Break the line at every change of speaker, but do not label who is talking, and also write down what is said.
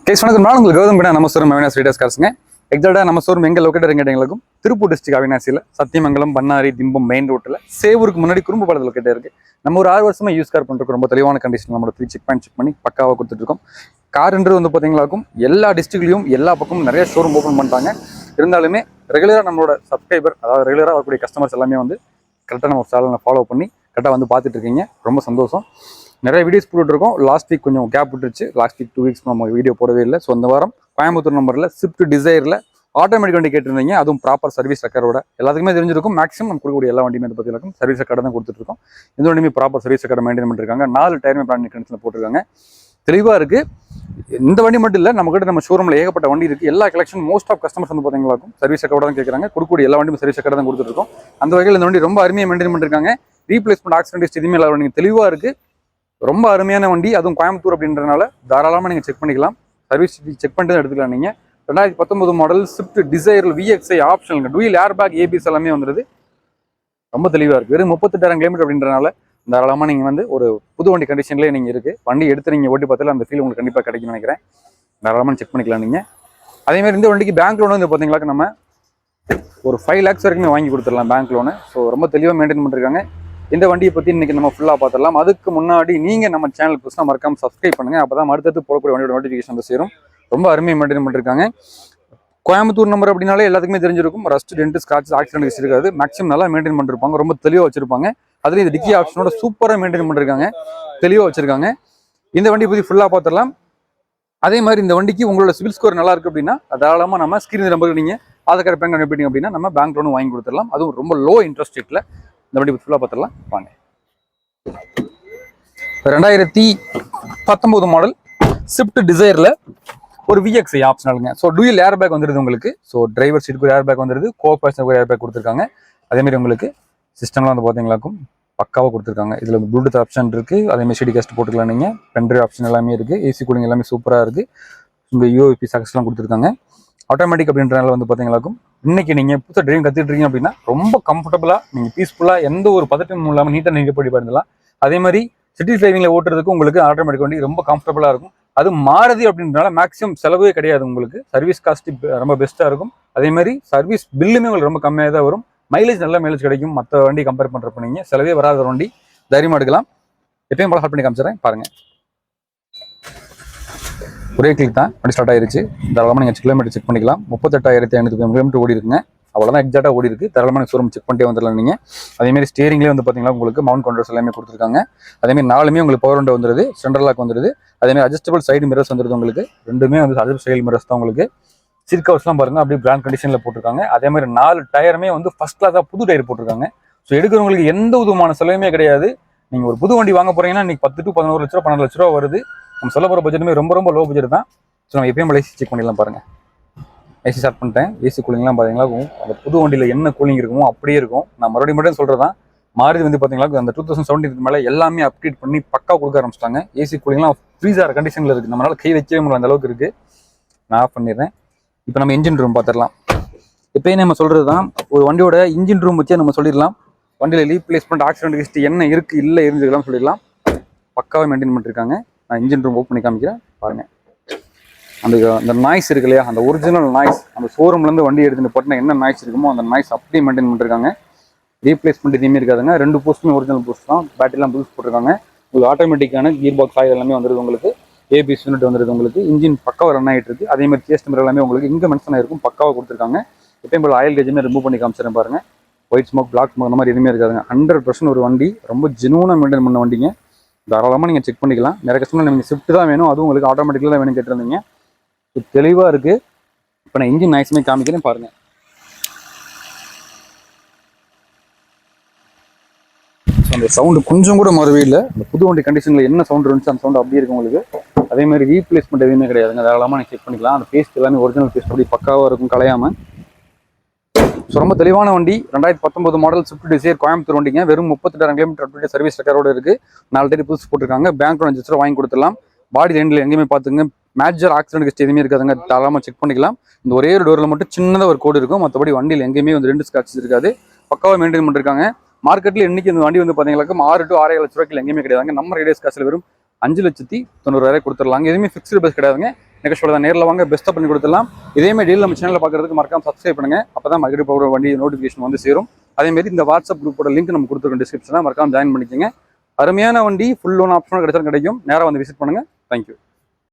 Case வணக்கம். நான் உங்களுக்கு கௌதம். நம்ம ஷோரூம் அவினாசி ரீடர்ஸ் காசுங்க. எக்ஸாக்டாக நம்ம ஷோரூம் எங்கே லொக்கேட் எங்களுக்கும் திருப்பூர் டிஸ்ட்ரிக்ட் அவினாசியில் சத்தியமங்கலம், பண்ணாரி, திம்பம் மெயின் ரோட்டில் சேவூருக்கு முன்னாடி குறும்பு படத்தில் லொக்கேட் இருக்கு. நம்ம ஒரு 6 வருஷமா யூஸ் கார் பண்ணுறதுக்கு ரொம்ப தெளிவான கண்டிஷன் நம்மளோட 3 செக் பண்ணி பக்காவாக கொடுத்துட்ருக்கோம். கார்ன்றது வந்து பார்த்தீங்களாக்கும் எல்லா டிஸ்ட்ரிக்ட்லையும் எல்லா பக்கமும் நிறைய ஷோரூம் ஓப்பன் பண்ணுறாங்க. இருந்தாலுமே ரெகுலராக நம்மளோட சப்ஸ்கிரைபர், அதாவது ரெகுலராக வரக்கூடிய கஸ்டமர்ஸ் எல்லாமே வந்து கரெக்டாக நம்ம சேனலை ஃபாலோ பண்ணி கரெக்டாக வந்து பார்த்துட்டு இருக்கீங்க. ரொம்ப சந்தோஷம். நிறைய வீடியோஸ் போட்டுருக்கோம். லாஸ்ட் வீக் கொஞ்சம் கேப் விட்டுருச்சு. லாஸ்ட் வீக் 2 வீக்ஸ் நம்ம வீடியோ போடவே இல்லை. ஸோ இந்த வாரம் கோயம்புத்தூர் நம்பரில் ஸ்விஃப்ட் டிசைரில் ஆட்டோமேட்டிக் வண்டி கேட்டிருந்தீங்க. அதுவும் ப்ராப்பர் சர்வீஸ் ரெக்கார்டோட எல்லாத்துக்குமே தெரிஞ்சிருக்கும். மேக்ஸிமம் நம்ம கொடுக்கக்கூடிய எல்லா வண்டியுமே வந்து பார்த்தீங்கன்னா சர்வீஸ் ரெக்கார்டு தான் கொடுத்துருக்கோம். இந்த வண்டியுமே ப்ராப்பர் சர்வீஸ் ரெக்கார்டு மெயின்டைன் பண்ணிருக்காங்க. 4 டயருமே பிராண்ட் கண்டிஷனில் போட்டிருக்காங்க. தெளிவாக இருக்குது. இந்த வண்டி மட்டும் இல்லை, நம்ம ஷோரூமில் ஏகப்பட்ட வண்டி இருக்குது. எல்லா கலெக்ஷன் மோஸ்ட் ஆஃப் கஸ்டமர்ஸ் வந்து பார்த்தீங்களாக்கும் சர்வீஸ் ரெக்கார்டு தான் கேட்குறாங்க. கொடுக்கக்கூடிய எல்லா வண்டியும் சர்வீஸ் ரெக்கார்டு தான் கொடுத்துருக்கோம். அந்த வகையில் இந்த வண்டி ரொம்ப அருமையாக மெயின்டைன் பண்ணிருக்காங்க. ரீப்ளேஸ்மெண்ட், ஆக்சிடென்ட் எதுவுமே எல்லா வண்டியும் தெளிவாக இருக்குது. ரொம்ப அருமையான வண்டி. அதுவும் கோயம்புத்தூர் அப்படின்றனால தாராளமாக நீங்கள் செக் பண்ணிக்கலாம். சர்வீஸ் செக் பண்ணிட்டு எடுத்துக்கலாம். நீங்கள் 2019 model Swift desire VXI option dual air back ABS எல்லாமே வந்துடுது. ரொம்ப தெளிவாக இருக்குது. வெறும் 38,000 கிலோமீட்டர் அப்படின்றனால தாராளமாக நீங்கள் வந்து ஒரு புது வண்டி கண்டிஷன்லேயே நீங்கள் இருக்குது. வண்டி எடுத்து நீங்கள் ஓட்டி பார்த்தாலும் அந்த ஃபீல் உங்களுக்கு கண்டிப்பாக கிடைக்கும்னு நினைக்கிறேன். தாராளமாக செக் பண்ணிக்கலாம் நீங்கள். அதேமாதிரி இந்த வண்டிக்கு பேங்க் லோன் வந்து பார்த்தீங்களாக்க நம்ம ஒரு 5 lakhs வரைக்குமே வாங்கி கொடுத்துடலாம் பேங்க் லோனு. ஸோ ரொம்ப தெளிவாக மெயின்டைன் பண்ணிருக்காங்க. இந்த வண்டியை பற்றி இன்றைக்கி நம்ம ஃபுல்லாக பார்த்துடலாம். அதுக்கு முன்னாடி நீங்கள் நம்ம சேனல் புதுசாக மறக்காமல் சப்ஸ்கிரைப் பண்ணுங்கள். அப்போ தான் அடுத்தடுத்து போடக்கூடிய வண்டியோட நோட்டிஃபிகேஷன் வந்து சேரும். ரொம்ப அருமையாக மெயின்டைன் பண்ணிருக்காங்க. கோயம்புத்தூர் நம்பர் அப்படின்னாலே எல்லாத்துக்குமே தெரிஞ்சிருக்கும். Rust, dent, scratch, accident history இருக்காது. மேக்ஸிமம் நல்லா மெயின்டைன் பண்ணிருப்பாங்க. ரொம்ப தெளிவாக வச்சிருப்பாங்க. அதுலேயும் இந்த டிக்கி ஆப்ஷனோட சூப்பராக மெயின்டைன் பண்ணிருக்காங்க. தெளிவாக வச்சிருக்காங்க. இந்த வண்டியை பற்றி ஃபுல்லாக பார்த்துடலாம். அதே மாதிரி இந்த வண்டிக்கு உங்களோட சிவில் ஸ்கோர் நல்லா இருக்குது அப்படின்னா தாராளமாக நம்ம ஸ்கிரீன் நம்பருக்கு நீங்கள் ஆதார் கார்டு பேங்க் அனுப்பிட்டீங்க அப்படின்னா நம்ம பேங்க் லோனும் வாங்கி கொடுத்துடலாம். அதுவும் ரொம்ப லோ இன்ட்ரெஸ்ட் ரேட்டில். இந்த வண்டி ஃபுல்லாக பார்த்துடலாம் வாங்க. 2019 மாடல் ஸ்விஃப்ட் டிசைரில் ஒரு VXI ஆப்ஷனலுங்க. ஸோ டூயல் ஏர் பேக் வந்துடுது உங்களுக்கு. ஸோ டிரைவர் சீட்டுக்கு ஒரு ஏர் பேக் வந்துடுது. கோ பேசஞ்சருக்கு ஒரு ஏர் பேக் கொடுத்துருக்காங்க. அதேமாதிரி உங்களுக்கு சிஸ்டம்லாம் வந்து பார்த்தீங்களாக்கும் பக்காவாக கொடுத்துருக்காங்க. இதில் ப்ளூடூத் ஆப்ஷன் இருக்குது. அதேமாதிரி CD கேஸ்ட் போட்டுக்கலாம். நீங்கள் பென்ட்ரைவ் ஆப்ஷன் எல்லாமே இருக்குது. AC கூலிங் எல்லாமே சூப்பராக இருக்குது. உங்கள் UAP சக்ஸஸ்லாம் கொடுத்துருக்காங்க. ஆட்டோமேட்டிக் அப்படின்றனால வந்து பார்த்தீங்களாக்கும் இன்னைக்கு நீங்கள் புதுசாக டிரைவிங் கற்றுக்கிட்டீங்க அப்படின்னா ரொம்ப கம்ஃபர்டபுளாக நீங்கள் பீஸ்ஃபுல்லாக எந்த ஒரு பதட்டமும் இல்லாமல் நீட்டாக நீங்கள் போய் பண்ணலாம். அதே மாதிரி சிட்டி டிரைவிங்கில் ஓட்டுறதுக்கு உங்களுக்கு ஆட்டோமேட்டிக் வண்டி ரொம்ப கம்ஃபர்டபுளாக இருக்கும். அது மாறுதி அப்படின்றனால மேக்ஸிமம் செலவே கிடையாது. உங்களுக்கு சர்வீஸ் காஸ்ட் ரொம்ப பெஸ்ட்டாக இருக்கும். அதே மாதிரி சர்வீஸ் பில்லுமே உங்களுக்கு ரொம்ப கம்மியாக தான் வரும். மைலேஜ் நல்ல மைலேஜ் கிடைக்கும். மற்ற வண்டி கம்பேர் பண்ணுறப்ப நீங்கள் செலவே வராத வண்டி தைரியமாக எடுக்கலாம். எப்பயும் போல ஹாட் பண்ணி காமிச்சிடறேன் பாருங்கள். ஒரே கிளிக் தான் வண்டி ஸ்டார்ட் ஆயிருச்சு. தாராளமாக நீங்கள் கிலோமீட்டர் செக் பண்ணிக்கலாம். 38,500 கிலோமீட்டர் ஓடி இருக்குங்க. அவ்வளோதான் எக்ஸாக்டாக ஓடி இருக்குது. தாராளமாக ஷோரூம் செக் பண்ணிட்டே வந்துடலாம் நீங்கள். அதேமாதிரி ஸ்டேரிங்லேயே வந்து பார்த்தீங்கன்னா உங்களுக்கு மவுண்ட் கண்ட்ரோல்ஸ் எல்லாமே கொடுத்துருக்காங்க. அதேமாதிரி 4மே உங்களுக்கு பவர் விண்டோ வந்துடுது. சென்ட்ரல் லாக் வந்துடுது. அதேமாதிரி அட்ஜஸ்டபிள் சைடு மிரர்ஸ் வந்துடுது. உங்களுக்கு ரெண்டுமே வந்து அட்ஜஸ்ட் சைடு மிரர்ஸ் தான். உங்களுக்கு சீட் கவர்ஸ்லாம் பாருங்கள் அப்படியே பிராண்ட் கண்டிஷனில் போட்டிருக்காங்க. அதேமாதிரி 4 டயருமே வந்து ஃபர்ஸ்ட் கிளாஸாக புது டயர் போட்டிருக்காங்க. ஸோ எடுக்கிறவங்களுக்கு எந்த விதமான செலவுமே கிடையாது. நீங்கள் ஒரு புது வண்டி வாங்க போகிறீங்கன்னா இன்றைக்கி 10 to 11 லட்ச ரூபா 12 லட்ச ரூபா வருது. நம்ம சொல்ல போகிற பட்ஜெட்டுமே ரொம்ப லோ பட்ஜெட் தான். ஸோ நம்ம எப்பயும் AC செக் பண்ணிடலாம் பாருங்கள். AC ஸ்டார்ட் பண்ணிட்டேன். AC கூலிங்லாம் பார்த்தீங்களா அந்த புது வண்டியில் என்ன கூலிங் இருக்குமோ அப்படியே இருக்கும். நான் மறுபடியும் மட்டும் சொல்கிறது தான். மாறுதி வந்து பார்த்தீங்களா அந்த 2017 மேலே எல்லாமே அப்டேட் பண்ணி பக்கா கொடுக்க ஆரம்பிச்சிட்டாங்க. AC கூலிங்லாம் ஃப்ரீஸாக கண்டிஷனில் இருக்குது. நம்மளால் கை வைக்கவே முடியல, அந்த அளவுக்கு இருக்குது. நான் ஆஃப் பண்ணிடுறேன். இப்போ நம்ம இன்ஜின் ரூம் பார்த்துடலாம். எப்பயும் நம்ம சொல்கிறது தான், ஒரு வண்டியோட இன்ஜின் ரூம் வச்சே நம்ம சொல்லிடலாம். வண்டியில் ரீப்ளேஸ்மெண்ட், ஆக்சிடென்ட் ஹிஸ்ட்ரி என்ன இருக்குது இல்லை இருந்துக்கலாம் சொல்லிடலாம். பக்காவாக மெயின்டைன் பண்ணிருக்காங்க. நான் இன்ஜின் ரூம் ஓப்பன் பண்ணி காமிக்கிறேன் பாருங்கள். அந்த நாய்ஸ் இருக்கு இல்லையா, அந்த ஒரிஜினல் நாய்ஸ், அந்த ஷோரூம்லேருந்து வண்டி எடுத்துகிட்டு போட்டினா என்ன நாய்ஸ் இருக்குமோ அந்த நாய்ஸ் அப்படியே மெயின்டைன் பண்ணிருக்காங்க. ரீப்ளேஸ்மெண்ட் எதுவுமே இருக்காதுங்க. 2 போஸ்ட்டுமே ஒரிஜினல் போஸ்ட் தான். பேட்டரிலாம் புதுசு போட்டிருக்காங்க. உங்களுக்கு ஆட்டோமேட்டிக்கான கீர் பாக்ஸ் ஆயில் எல்லாமே வந்துடுது. உங்களுக்கு ABS யூனிட் வந்துடுது. உங்களுக்கு இன்ஜின் பக்காவாக ரன் ஆகிட்டு இருக்குது. அதே மாதிரி சேஸ்ட் மிரர் எல்லாமே உங்களுக்கு இங்கே மென்ஷன் ஆகிருக்கும். பக்காவாக கொடுத்துருக்காங்க. எப்பயும் போல ஆயில் கேஜுமே ரிமூவ் பண்ணி காமிச்சிடறேன் பாருங்க. ஒயிட் ஸ்மோக், பிளாக் ஸ்மோக் அந்த மாதிரி எதுவுமே இருக்காதுங்க. 100% ஒரு வண்டி ரொம்ப ஜெனுவனாக மெயின்டைன் பண்ண வண்டிங்க. தாராளமாக நீங்கள் செக் பண்ணிக்கலாம். நிறைய கஸ்டமர் நீங்கள் ஸ்விஃப்ட் தான் வேணும், அதுவும் உங்களுக்கு ஆட்டோமேட்டிக்கில் தான் வேணும் கேட்டிருந்தீங்க. தெளிவாக இருக்குது. இப்போ நான் இன்ஜின் நாய்ஸுமே காமிக்கிறேன் பாருங்கள். ஸோ அந்த சவுண்டு கொஞ்சம் கூட மாறவே இல்லை. அந்த புது வண்டி கண்டிஷனில் என்ன சவுண்ட் இருந்துச்சு அந்த சவுண்டு அப்படியே இருக்கும் உங்களுக்கு. அதே மாதிரி ரீப்ளேஸ்மெண்ட் எதுவுமே கிடையாதுங்க. தாராளமாக நீங்கள் செக் பண்ணிக்கலாம். அந்த பேஸ்ட் எல்லாமே ஒரிஜினல் பேஸ்ட் அப்படி பக்காவாக இருக்கும், கலையாமல். ஸோ ரொம்ப தெளிவான வண்டி. 2019 மாடல் ஸ்விஃப்ட் டிசைர் கோயம்புத்தூர் வண்டிங்க. வெறும் 38,000 கிலோமீட்டர் சர்வீஸ் ரெக்கார்டோட இருக்குது. 4 டயர் புதுசு போட்டிருக்காங்க. பேங்க் லோன் 5 லட்ச ரூபா வாங்கி கொடுத்துடலாம். பாடி ரெண்டில் எங்கேயுமே பார்த்துங்க. மேஜர் ஆக்சிடென்ட் ஹிஸ்ட்ரி எதுவுமே இருக்காதுங்க. தாராளமாக செக் பண்ணிக்கலாம். இந்த ஒரே ஒரு டோரில் மட்டும் சின்னதாக ஒரு கோடு இருக்கும். மற்றபடி வண்டியில் எங்கேயுமே வந்து 2 ஸ்கிராட்சஸ் இருக்காது. பக்காவாக மெயின்டைன் பண்ணிருக்காங்க. மார்க்கெட்டில் இன்னைக்கு இந்த வண்டி வந்து பார்த்தீங்கன்னா 6 to 6.5 லட்ச ரூபாய்க்கு எங்கேயுமே கிடையாதுங்க. நம்ம ரேடியஸ் காசில் வெறும் 5,90,000 கொடுத்துடலாங்க. எதுவுமே ஃபிக்ஸ்டு பஸ் கிடையாதுங்க. நெகோஷியபிள் தான். நேரில் வாங்க, பெஸ்ட்டாக பண்ணி கொடுத்துடலாம். இதேமாதிரி டீல் நம்ம சேனலில் பார்க்குறதுக்கு மறக்காம சப்ஸ்கிரைப் பண்ணுங்க. அப்போ தான் மகிழ்ச்சி போகிற வண்டி நோட்டிஃபிகேஷன் வந்து சேரும். அதேமாரி இந்த வாட்ஸ்அப் குரூப்போட லிங்க் நம்ம கொடுத்துருக்கோம் டிஸ்கிரிப்ஷனில், மறக்காம ஜாயின் பண்ணிக்கோங்க. அருமையான வண்டி, ஃபுல் லோன் ஆப்ஷனும் கிடைச்சாலும் கிடைக்கும். நேராக வந்து விசிட் பண்ணுங்கள். தேங்க்யூ.